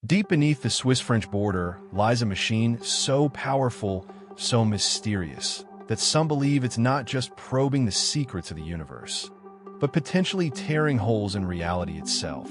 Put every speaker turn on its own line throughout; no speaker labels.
Deep beneath the Swiss-French border lies a machine so powerful, so mysterious, that some believe it's not just probing the secrets of the universe, but potentially tearing holes in reality itself.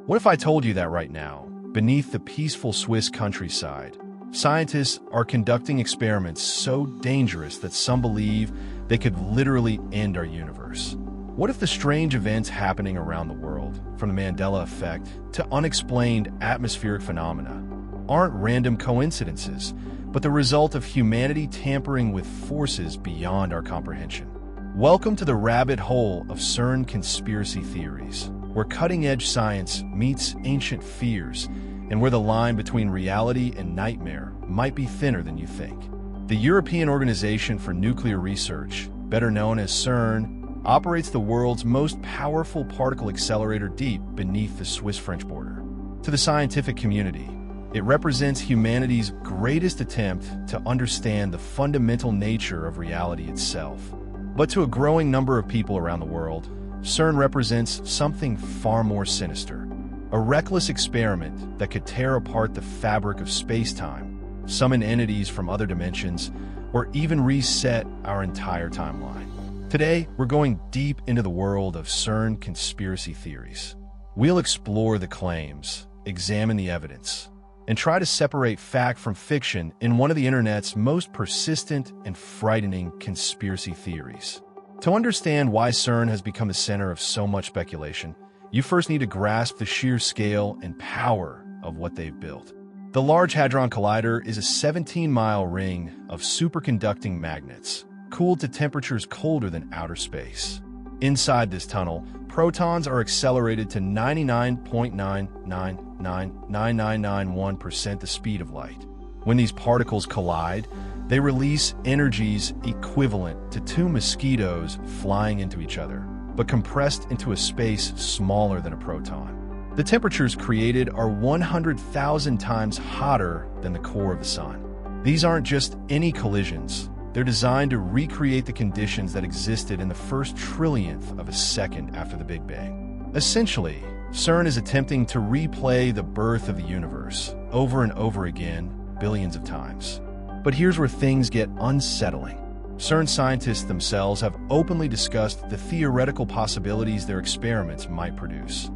What if I told you that right now, beneath the peaceful Swiss countryside, scientists are conducting experiments so dangerous that some believe they could literally end our universe? What if the strange events happening around the world, from the Mandela Effect to unexplained atmospheric phenomena, aren't random coincidences, but the result of humanity tampering with forces beyond our comprehension? Welcome to the rabbit hole of CERN conspiracy theories, where cutting-edge science meets ancient fears, and where the line between reality and nightmare might be thinner than you think. The European Organization for Nuclear Research, better known as CERN, operates the world's most powerful particle accelerator deep beneath the Swiss-French border. To the scientific community, it represents humanity's greatest attempt to understand the fundamental nature of reality itself. But to a growing number of people around the world, CERN represents something far more sinister. A reckless experiment that could tear apart the fabric of space-time, summon entities from other dimensions, or even reset our entire timeline. Today, we're going deep into the world of CERN conspiracy theories. We'll explore the claims, examine the evidence, and try to separate fact from fiction in one of the internet's most persistent and frightening conspiracy theories. To understand why CERN has become the center of so much speculation, you first need to grasp the sheer scale and power of what they've built. The Large Hadron Collider is a 17-mile ring of superconducting magnets, cooled to temperatures colder than outer space. Inside this tunnel, protons are accelerated to 99.9999991% the speed of light. When these particles collide, they release energies equivalent to two mosquitoes flying into each other, but compressed into a space smaller than a proton. The temperatures created are 100,000 times hotter than the core of the sun. These aren't just any collisions. They're designed to recreate the conditions that existed in the first trillionth of a second after the Big Bang. Essentially, CERN is attempting to replay the birth of the universe over and over again, billions of times. But here's where things get unsettling. CERN scientists themselves have openly discussed the theoretical possibilities their experiments might produce.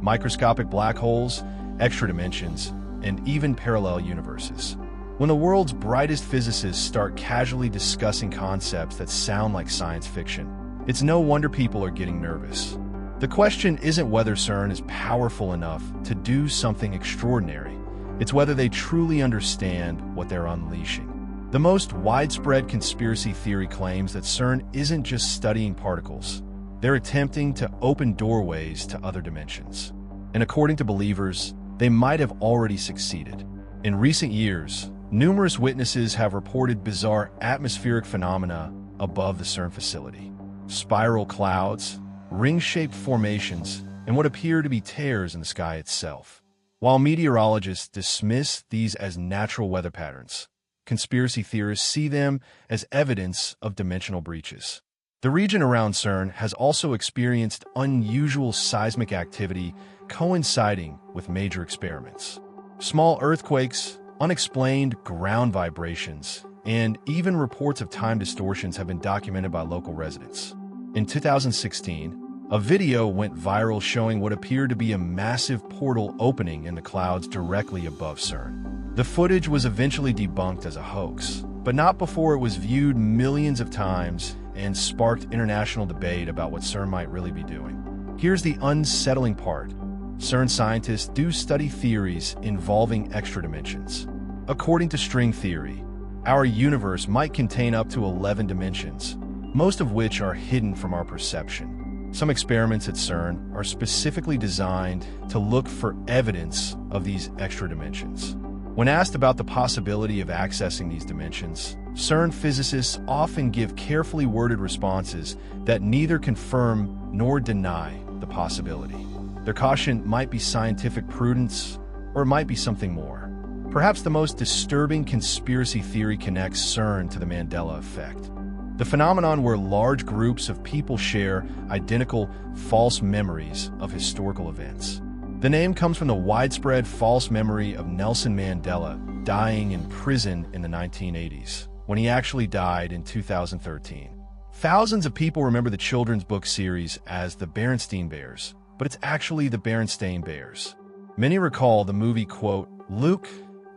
Microscopic black holes, extra dimensions, and even parallel universes. When the world's brightest physicists start casually discussing concepts that sound like science fiction, it's no wonder people are getting nervous. The question isn't whether CERN is powerful enough to do something extraordinary. It's whether they truly understand what they're unleashing. The most widespread conspiracy theory claims that CERN isn't just studying particles. They're attempting to open doorways to other dimensions. And according to believers, they might have already succeeded. In recent years, numerous witnesses have reported bizarre atmospheric phenomena above the CERN facility. Spiral clouds, ring-shaped formations, and what appear to be tears in the sky itself. While meteorologists dismiss these as natural weather patterns, conspiracy theorists see them as evidence of dimensional breaches. The region around CERN has also experienced unusual seismic activity coinciding with major experiments. Small earthquakes, unexplained ground vibrations, and even reports of time distortions have been documented by local residents. In 2016, a video went viral showing what appeared to be a massive portal opening in the clouds directly above CERN. The footage was eventually debunked as a hoax, but not before it was viewed millions of times and sparked international debate about what CERN might really be doing. Here's the unsettling part. CERN scientists do study theories involving extra dimensions. According to string theory, our universe might contain up to 11 dimensions, most of which are hidden from our perception. Some experiments at CERN are specifically designed to look for evidence of these extra dimensions. When asked about the possibility of accessing these dimensions, CERN physicists often give carefully worded responses that neither confirm nor deny the possibility. Their caution might be scientific prudence, or it might be something more. Perhaps the most disturbing conspiracy theory connects CERN to the Mandela Effect, the phenomenon where large groups of people share identical false memories of historical events. The name comes from the widespread false memory of Nelson Mandela dying in prison in the 1980s, when he actually died in 2013. Thousands of people remember the children's book series as the Berenstain Bears, but it's actually the Berenstain Bears. Many recall the movie, quote, "Luke,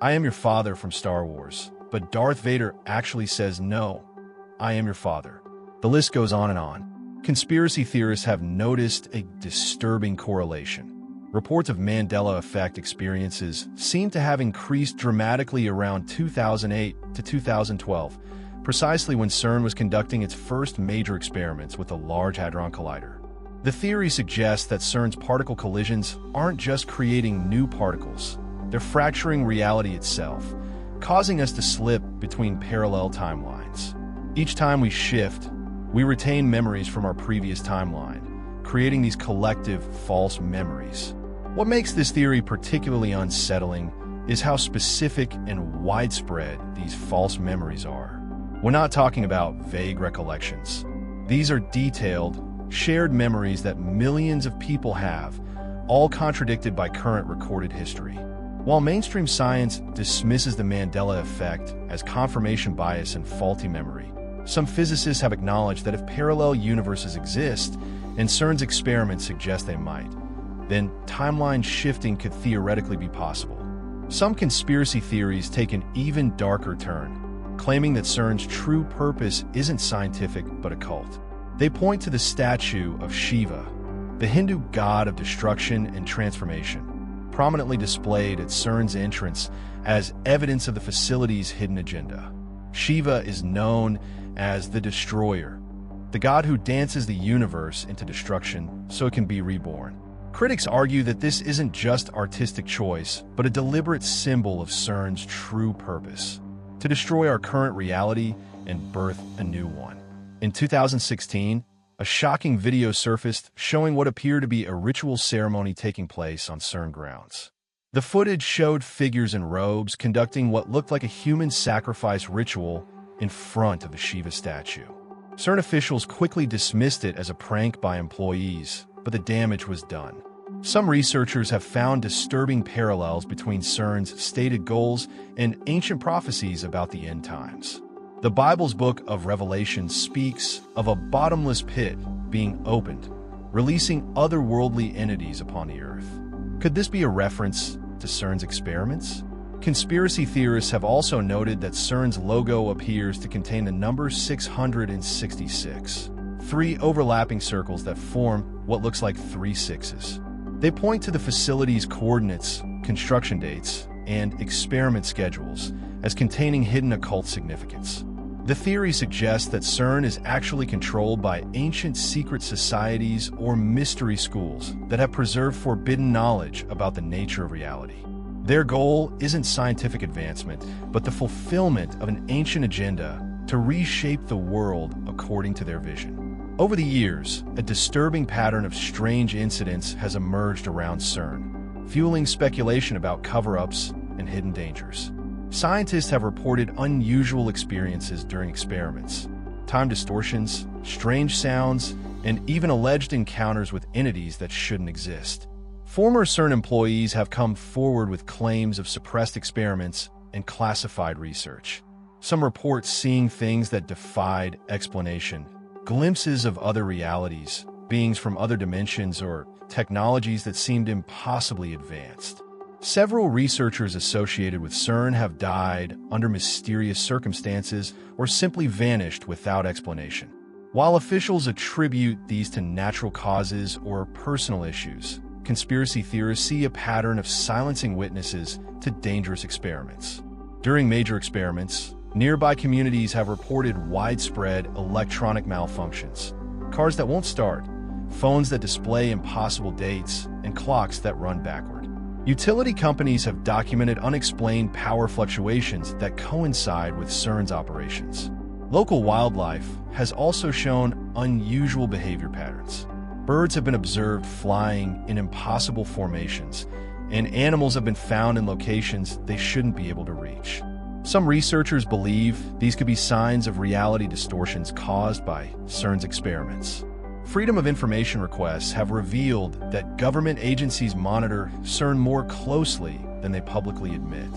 I am your father" from Star Wars, but Darth Vader actually says, "No, I am your father." The list goes on and on. Conspiracy theorists have noticed a disturbing correlation. Reports of Mandela Effect experiences seem to have increased dramatically around 2008 to 2012, precisely when CERN was conducting its first major experiments with the Large Hadron Collider. The theory suggests that CERN's particle collisions aren't just creating new particles, they're fracturing reality itself, causing us to slip between parallel timelines. Each time we shift, we retain memories from our previous timeline, creating these collective false memories. What makes this theory particularly unsettling is how specific and widespread these false memories are. We're not talking about vague recollections. These are detailed, shared memories that millions of people have, all contradicted by current recorded history. While mainstream science dismisses the Mandela Effect as confirmation bias and faulty memory, some physicists have acknowledged that if parallel universes exist, and CERN's experiments suggest they might, then timeline shifting could theoretically be possible. Some conspiracy theories take an even darker turn, claiming that CERN's true purpose isn't scientific but occult. They point to the statue of Shiva, the Hindu god of destruction and transformation, prominently displayed at CERN's entrance as evidence of the facility's hidden agenda. Shiva is known as the Destroyer, the god who dances the universe into destruction so it can be reborn. Critics argue that this isn't just artistic choice, but a deliberate symbol of CERN's true purpose: to destroy our current reality and birth a new one. In 2016, a shocking video surfaced showing what appeared to be a ritual ceremony taking place on CERN grounds. The footage showed figures in robes conducting what looked like a human sacrifice ritual in front of the Shiva statue. CERN officials quickly dismissed it as a prank by employees, but the damage was done. Some researchers have found disturbing parallels between CERN's stated goals and ancient prophecies about the end times. The Bible's book of Revelation speaks of a bottomless pit being opened, releasing otherworldly entities upon the earth. Could this be a reference to CERN's experiments? Conspiracy theorists have also noted that CERN's logo appears to contain the number 666, three overlapping circles that form what looks like three sixes. They point to the facility's coordinates, construction dates, and experiment schedules as containing hidden occult significance. The theory suggests that CERN is actually controlled by ancient secret societies or mystery schools that have preserved forbidden knowledge about the nature of reality. Their goal isn't scientific advancement, but the fulfillment of an ancient agenda to reshape the world according to their vision. Over the years, a disturbing pattern of strange incidents has emerged around CERN, fueling speculation about cover-ups and hidden dangers. Scientists have reported unusual experiences during experiments, time distortions, strange sounds, and even alleged encounters with entities that shouldn't exist. Former CERN employees have come forward with claims of suppressed experiments and classified research. Some report seeing things that defied explanation, glimpses of other realities, beings from other dimensions, or technologies that seemed impossibly advanced. Several researchers associated with CERN have died under mysterious circumstances or simply vanished without explanation. While officials attribute these to natural causes or personal issues, conspiracy theorists see a pattern of silencing witnesses to dangerous experiments. During major experiments, nearby communities have reported widespread electronic malfunctions, cars that won't start, phones that display impossible dates, and clocks that run backward. Utility companies have documented unexplained power fluctuations that coincide with CERN's operations. Local wildlife has also shown unusual behavior patterns. Birds have been observed flying in impossible formations, and animals have been found in locations they shouldn't be able to reach. Some researchers believe these could be signs of reality distortions caused by CERN's experiments. Freedom of information requests have revealed that government agencies monitor CERN more closely than they publicly admit.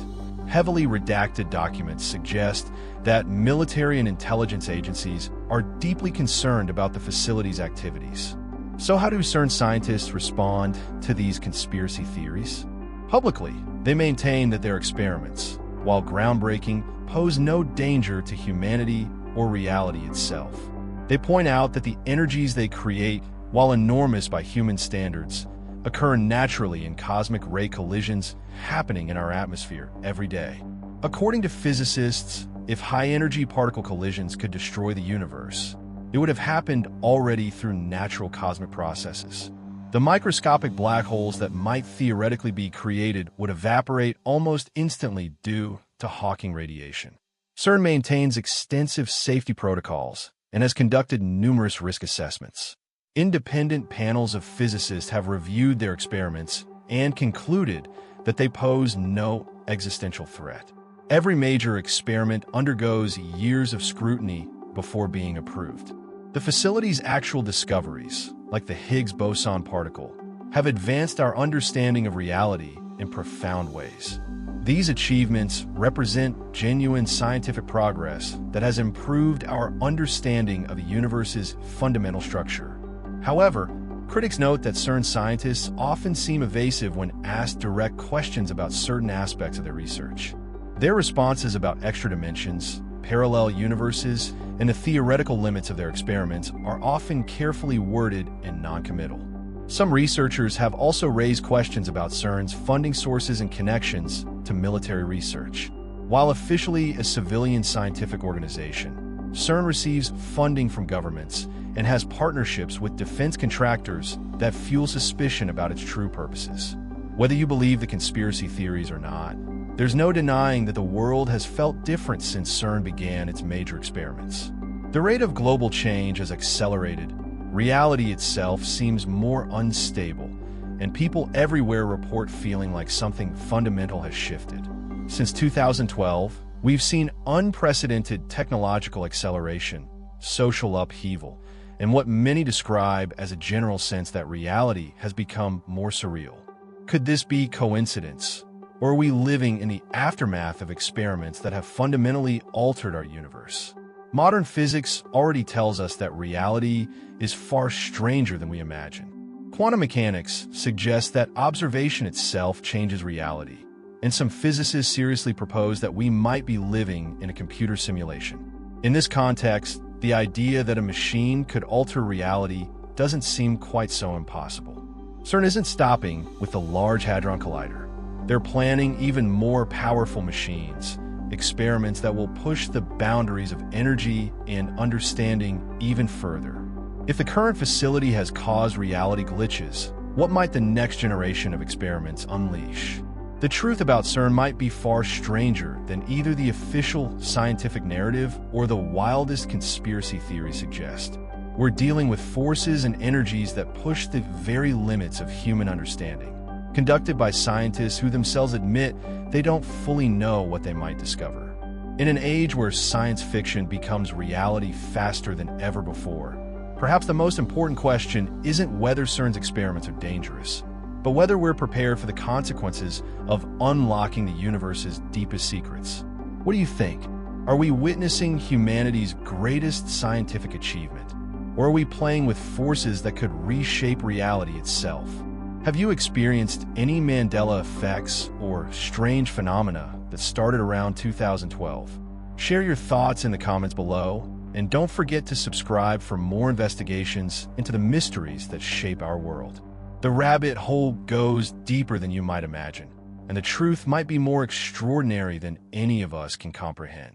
Heavily redacted documents suggest that military and intelligence agencies are deeply concerned about the facility's activities. So how do CERN scientists respond to these conspiracy theories? Publicly, they maintain that their experiments, while groundbreaking, pose no danger to humanity or reality itself. They point out that the energies they create, while enormous by human standards, occur naturally in cosmic ray collisions happening in our atmosphere every day. According to physicists, if high-energy particle collisions could destroy the universe, it would have happened already through natural cosmic processes. The microscopic black holes that might theoretically be created would evaporate almost instantly due to Hawking radiation. CERN maintains extensive safety protocols and has conducted numerous risk assessments. Independent panels of physicists have reviewed their experiments and concluded that they pose no existential threat. Every major experiment undergoes years of scrutiny before being approved. The facility's actual discoveries, like the Higgs boson particle, have advanced our understanding of reality in profound ways. These achievements represent genuine scientific progress that has improved our understanding of the universe's fundamental structure. However, critics note that CERN scientists often seem evasive when asked direct questions about certain aspects of their research. Their responses about extra dimensions, parallel universes, and the theoretical limits of their experiments are often carefully worded and non-committal. Some researchers have also raised questions about CERN's funding sources and connections to military research. While officially a civilian scientific organization, CERN receives funding from governments and has partnerships with defense contractors that fuel suspicion about its true purposes. Whether you believe the conspiracy theories or not, there's no denying that the world has felt different since CERN began its major experiments. The rate of global change has accelerated, reality itself seems more unstable, and people everywhere report feeling like something fundamental has shifted. Since 2012, we've seen unprecedented technological acceleration, social upheaval, and what many describe as a general sense that reality has become more surreal. Could this be coincidence? Or are we living in the aftermath of experiments that have fundamentally altered our universe? Modern physics already tells us that reality is far stranger than we imagine. Quantum mechanics suggests that observation itself changes reality, and some physicists seriously propose that we might be living in a computer simulation. In this context, the idea that a machine could alter reality doesn't seem quite so impossible. CERN isn't stopping with the Large Hadron Collider. They're planning even more powerful machines, experiments that will push the boundaries of energy and understanding even further. If the current facility has caused reality glitches, what might the next generation of experiments unleash? The truth about CERN might be far stranger than either the official scientific narrative or the wildest conspiracy theories suggest. We're dealing with forces and energies that push the very limits of human understanding, conducted by scientists who themselves admit they don't fully know what they might discover. In an age where science fiction becomes reality faster than ever before, perhaps the most important question isn't whether CERN's experiments are dangerous, but whether we're prepared for the consequences of unlocking the universe's deepest secrets. What do you think? Are we witnessing humanity's greatest scientific achievement? Or are we playing with forces that could reshape reality itself? Have you experienced any Mandela effects or strange phenomena that started around 2012? Share your thoughts in the comments below, and don't forget to subscribe for more investigations into the mysteries that shape our world. The rabbit hole goes deeper than you might imagine, and the truth might be more extraordinary than any of us can comprehend.